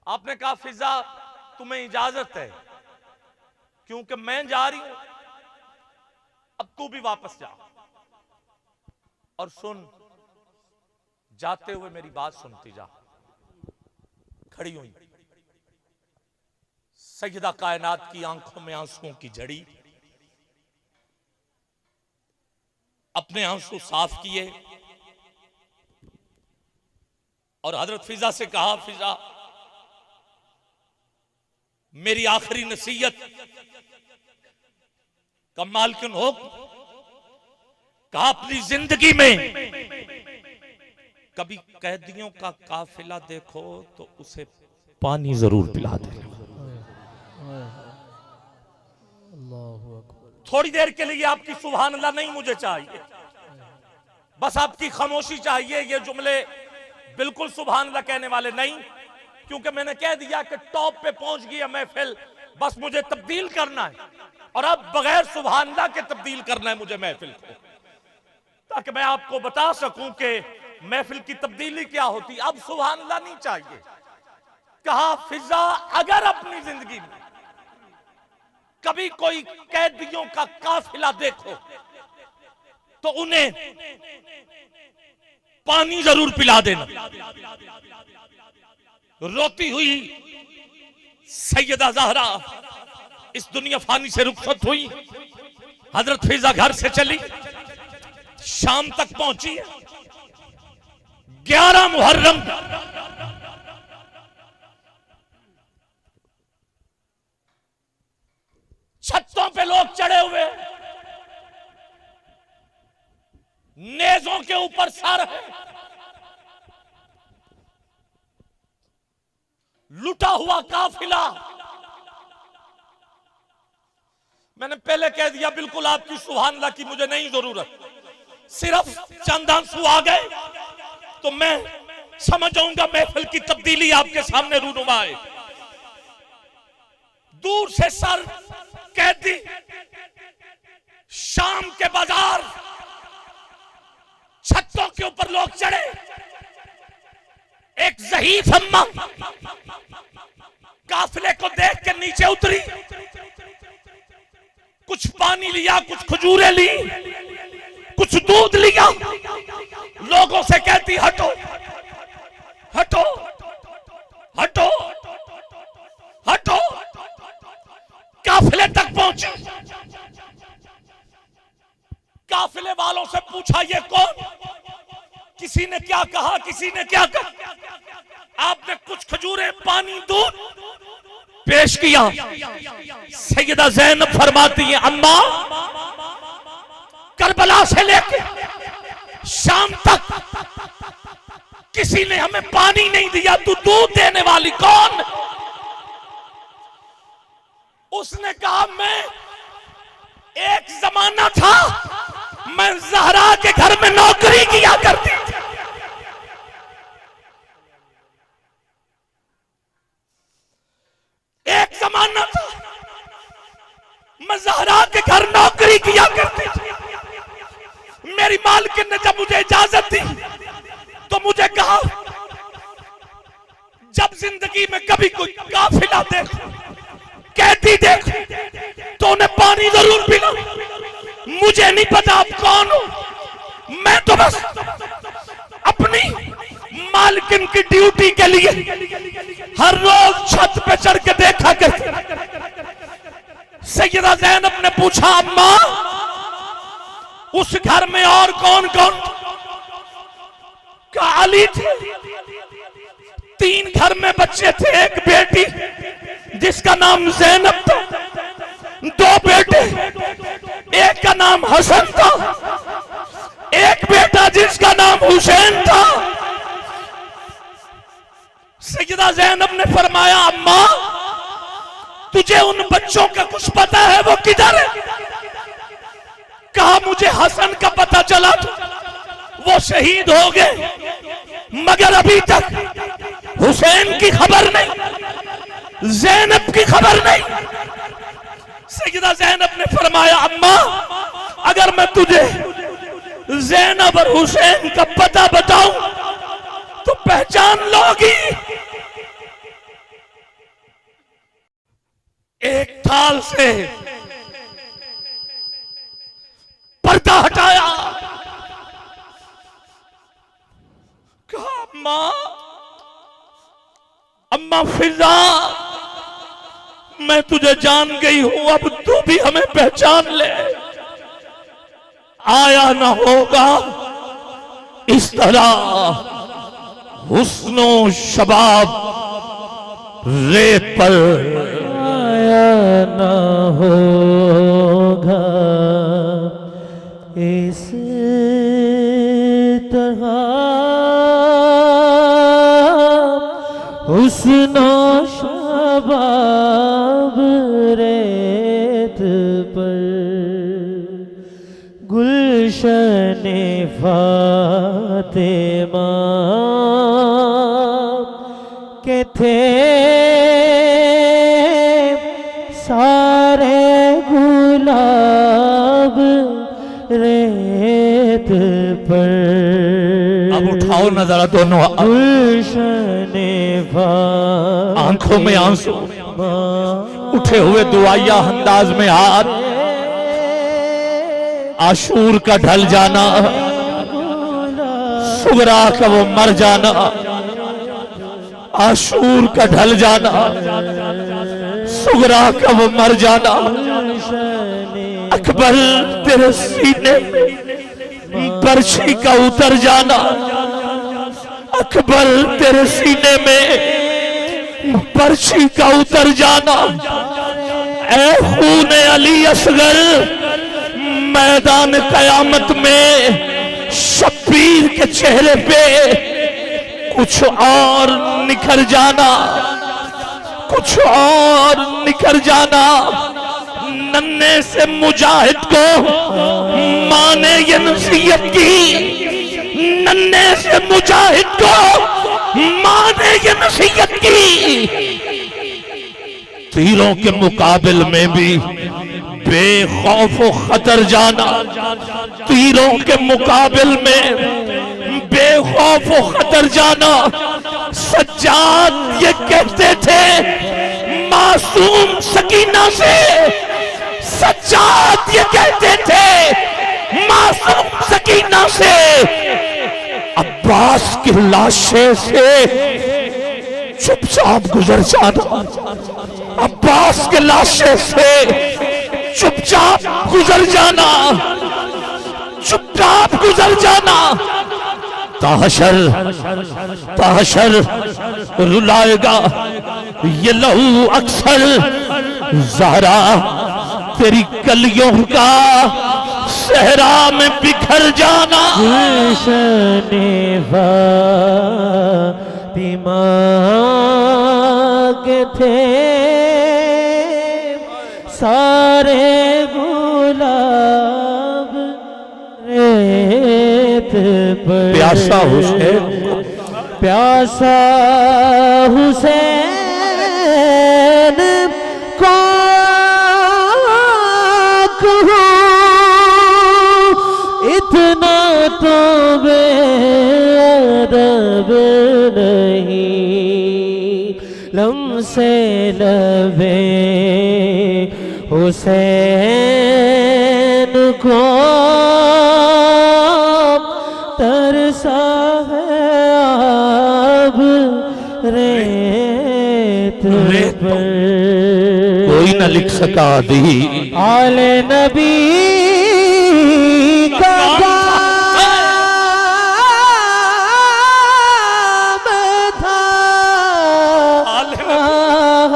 आपने कहा फिजा तुम्हें इजाजत है क्योंकि मैं जा रही हूं, अब तू भी वापस जा और सुन, जाते हुए मेरी बात सुनती जा। खड़ी हुई सैयदा कायनात की आंखों में आंसुओं की झड़ी, अपने आंसू साफ किए और हजरत फिजा से कहा, फिजा मेरी आखिरी नसीहत का मालिकिन हो, कहा अपनी जिंदगी में कभी कैदियों का काफिला देखो तो उसे पानी जरूर पिला दे। थोड़ी देर के लिए आपकी सुभान अल्लाह नहीं मुझे चाहिए, बस आपकी खामोशी चाहिए। ये जुमले बिल्कुल सुभान अल्लाह कहने वाले नहीं, क्योंकि मैंने कह दिया कि टॉप पे पहुंच गई है महफिल, बस मुझे तब्दील करना है और अब बगैर सुभान अल्लाह के तब्दील करना है मुझे महफिल को, ताकि मैं आपको बता सकूं कि महफिल की तब्दीली क्या होती। अब सुभान अल्लाह नहीं चाहिए। कहा फिजा अगर अपनी जिंदगी में कभी कोई कैदियों का काफिला देखो तो उन्हें पानी जरूर पिला देना। रोती हुई सैयदा ज़हरा इस दुनिया फानी से रुखसत हुई। हजरत फिजा घर से चली, शाम तक पहुंची। 11 मुहर्रम छतों पे लोग चढ़े हुए, नेज़ों के ऊपर सर है, लुटा हुआ काफिला। मैंने पहले कह दिया बिल्कुल आपकी सुभान अल्लाह की मुझे नहीं जरूरत, सिर्फ चंद आंसू आ गए तो मैं समझ जाऊंगा महफिल की तब्दीली आपके सामने रूनुमा है। दूर से सर कैदी, शाम के बाजार, छतों के ऊपर लोग चढ़े। एक ज़हीफ अम्मा काफिले को देख के नीचे उतरी, कुछ पानी लिया, कुछ खजूरें ली, कुछ दूध लिया, लोगों से कहती हटो हटो हटो हटो। काफिले तक पहुंची, काफिले वालों से पूछा ये कौन, किसी ने क्या कहा, किसी ने क्या कहा। आपने कुछ खजूरें, पानी, दूध पेश किया। सैयदा ज़ैनब फरमाती है, अम्मा करबला से लेके शाम तक किसी ने हमें पानी नहीं दिया, तू दूध देने वाली कौन? उसने कहा मैं, एक जमाना था मैं ज़हरा के घर में नौकरी किया करती थी। एक जमाना था मैं ज़हरा के घर नौकरी किया करती थी। मेरी मालकिन ने जब मुझे इजाजत दी तो मुझे कहा जब जिंदगी में कभी कोई काफिला देखो, कैदी देखो तो उन्हें पानी जरूर पिला। मुझे नहीं पता आप कौन हो, मैं तो बस अपनी मालकिन की ड्यूटी के लिए हर रोज छत पे चढ़ के देखा करती। सैयदा ज़ैनब ने पूछा, अम्मा उस घर में और कौन कौन? कहा अली थे, 3 घर में बच्चे थे, एक बेटी जिसका नाम ज़ैनब था, 2 बेटे, एक का नाम हसन था, एक बेटा जिसका नाम हुसैन था। सैयदा ज़ैनब ने फरमाया, अम्मा तुझे उन बच्चों का कुछ पता है, वो किधर है? कहा मुझे हसन का पता चला था, वो शहीद हो गए, मगर अभी तक हुसैन की खबर नहीं, ज़ैनब की खबर नहीं। सैयदा ज़ैनब ने फरमाया, अम्मा अगर मैं तुझे ज़ैनब और हुसैन का पता बताऊं तो पहचान लोगी। थाल से पर्दा हटाया, कहा अम्मा फिजा, मैं तुझे जान गई हूं, अब तू भी हमें पहचान ले। आया ना होगा इस तरह हुस्नो शबाब रेत पर, आया ना होगा इस तरह हुस्नो शबाब रेत पर। गुलशने फातिमा के थे सारे गुलाब रेत पर। अब उठाओ ना जरा दोनों गुलशने आंखों में आंसू, उठे हुए दुआया अंदाज में हाथ। आशूर का ढल जाना, सुगरा का वो मर जाना, आशूर का ढल जाना, सुगरा का वो मर जाना। अकबर तेरे सीने में बरछी का उतर जाना, अकबर तेरे सीने में बरछी का उतर जाना। ऐ खूने अली असगर, मैदान कयामत में शब्बीर के चेहरे पे कुछ और निखर जाना, कुछ और निखर जाना। नन्हे से मुजाहिद को माँ ने ये नसीहत की, नन्हे से मुजाहिद को माँ ने ये नसीहत की। तीरों के मुकाबिल में भी बेखौफ खतर जाना, तीरों के मुकाबिल में बेखौफ खतर जाना। सज्जाद ये कहते थे मासूम सकीना से, सज्जाद ये कहते थे मासूम सकीना से, अब्बास की लाशे से चुपचाप गुजर जाना, अब्बास के लाशे से चुपचाप गुजर जाना, चुपचाप गुजर जाना। ताहशर ताहशर रुलाएगा ये लहू अक्सर, ज़हरा तेरी कलियों का सहरा में बिखर जाना। गुलशने फातिमा के थे सारे गुलाब रेत पर। प्यासा हुसैन, प्यासा हुसैन को इतना तो बेअदब नहीं, लम्से लबे हुसैन को तरसा है अब रेत पर। कोई न लिख सका दी आले नबी का काम था,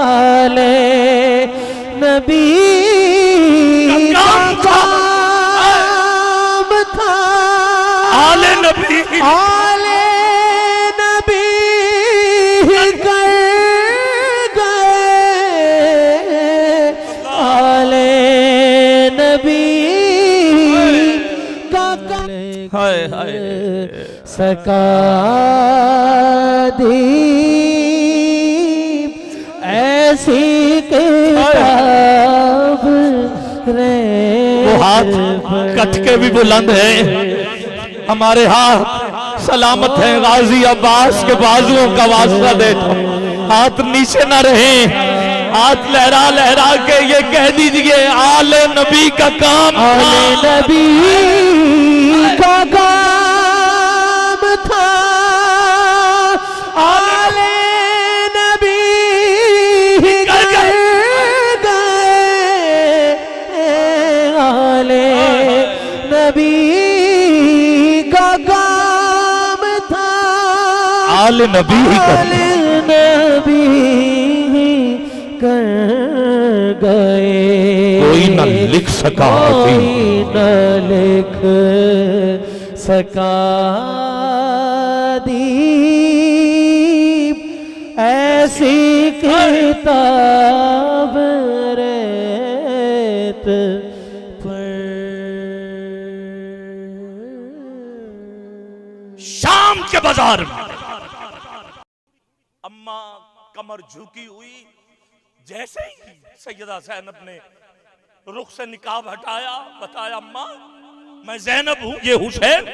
आले नबी का काम था, आले नबी, आले नबी कर गए, आले नबी का हाय हाय सका दी ऐसी किताब रे। वो हाथ कट के भी बुलंद है, हमारे हाथ सलामत है। गाजी अब्बास के बाजुओं का वास्ता देता, हाथ नीचे ना रहे, हाथ लहरा लहरा के ये कह दीजिए आले नबी का काम आले नबी का काम था, आले नबी कर गए, आले नबी का काम था, आले नबी ही कर नबी कर गए। कोई न लिख सका, कोई न लिख सका दीप ऐसी किताब रेत पर। शाम के बाजार में अम्मा कमर झुकी हुई, जैसे ही सैयदा ज़ैनब ने रुख से निकाब हटाया, बताया अम्मा मैं ज़ैनब हूं, ये हुसैन।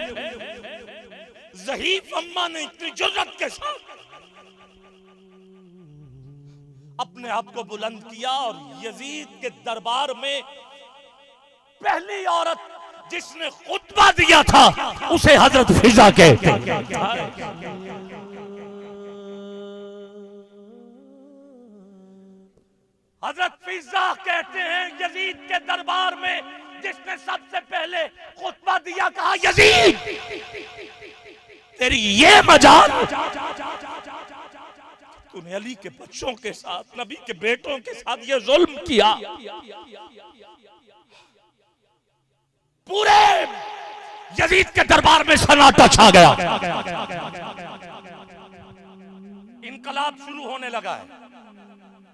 ज़हीफ अम्मा ने इतनी जुर्रत के साथ अपने आप को बुलंद किया और यजीद के दरबार में पहली औरत जिसने खुतबा दिया था उसे हजरत फिजा कहते हैं। हजरत फिजा कहते हैं यजीद के दरबार में जिसने सबसे पहले खुतबा दिया, कहा यजीद तेरी ये मजाल, तूने अली के बच्चों के साथ, नबी के बेटों के साथ ये जुल्म किया। पूरे यजीद के दरबार में सन्नाटा छा गया। इनकलाब शुरू होने लगा है।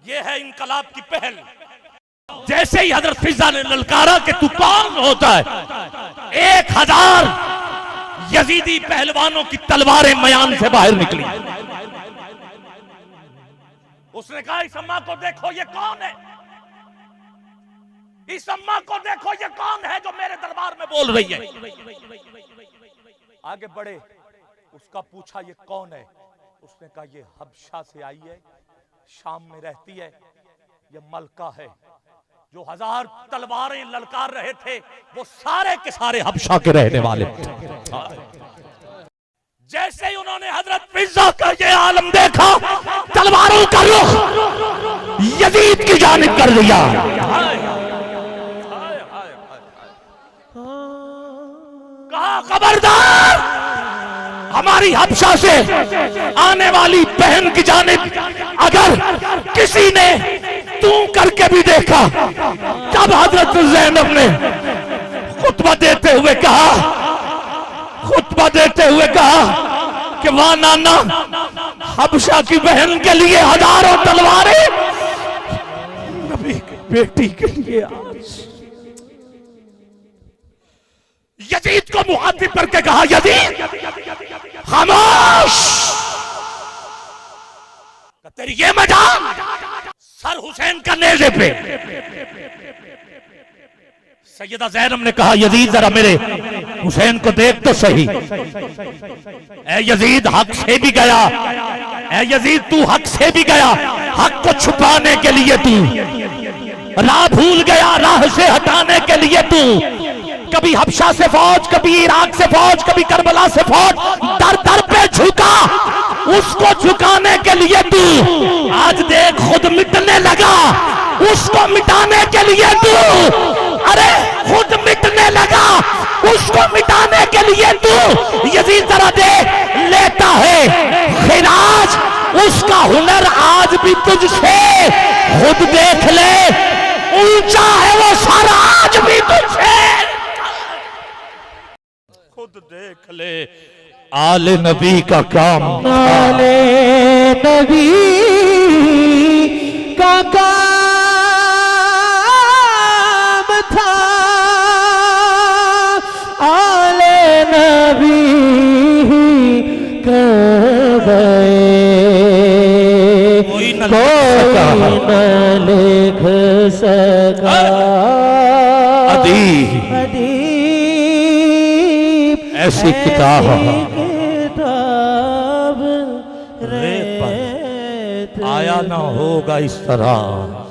ये है इनकलाब की पहल। जैसे ही हजरत फिजा ने ललकारा कि तू कौन होता है, 1000 यजीदी पहलवानों की तलवारें मयान से बाहर निकली। उसने कहा इस अम्मा को देखो ये कौन है, इस अम्मा को देखो ये कौन है जो मेरे दरबार में बोल रही है। आगे बढ़े, उसका पूछा ये कौन है, उसने कहा ये हबशा से आई है, शाम में रहती है, ये मलका है। जो 1000 तलवारें ललकार रहे थे वो सारे के सारे हबशा के रहने वाले थे। जैसे ही उन्होंने हजरत फिजा का ये आलम देखा, तलवारों का रुख यजीद की जानिब कर दिया। कहा खबरदार, हमारी हबशा से आने वाली बहन की जानिब अगर किसी ने तू करके भी देखा। तब हजरत ज़ैनब ने खुतबा देते हुए कहा कि वाह नाना, हबशा की बहन के लिए 1000 तलवारें, नबी की बेटी के लिए आज। यजीद को मुखातिब करके कहा यजीद खामोश, तेरी ये मजाल सर हुसैन का नेज़े पे। सैयदा ज़ैनब ने कहा यजीद जरा मेरे हुसैन को देख तो सही। ऐ यजीद हक से भी गया, ऐ यजीद तू हक से भी गया, हक को छुपाने के लिए तू राह भूल गया, राह से हटाने के लिए तू कभी हबशा से फौज, कभी इराक से फौज, कभी करबला से फौज, दर दर पे झुका, उसको झुकाने के लिए तू आज देख खुद मिटने लगा, उसको मिटाने के लिए तू, अरे खुद मिटने लगा, उसको मिटाने के लिए तू यजीद जरा दे लेता है खिराज, उसका हुनर आज भी तुझसे, खुद देख ले ऊंचा है वो सर आज भी तुझसे, खुद देख ले। आले नबी का काम, आले नबी का काम था, आले नबी कर गए, कोई न लिख सका अदीब ऐसी किताब आया ना होगा इस तरह।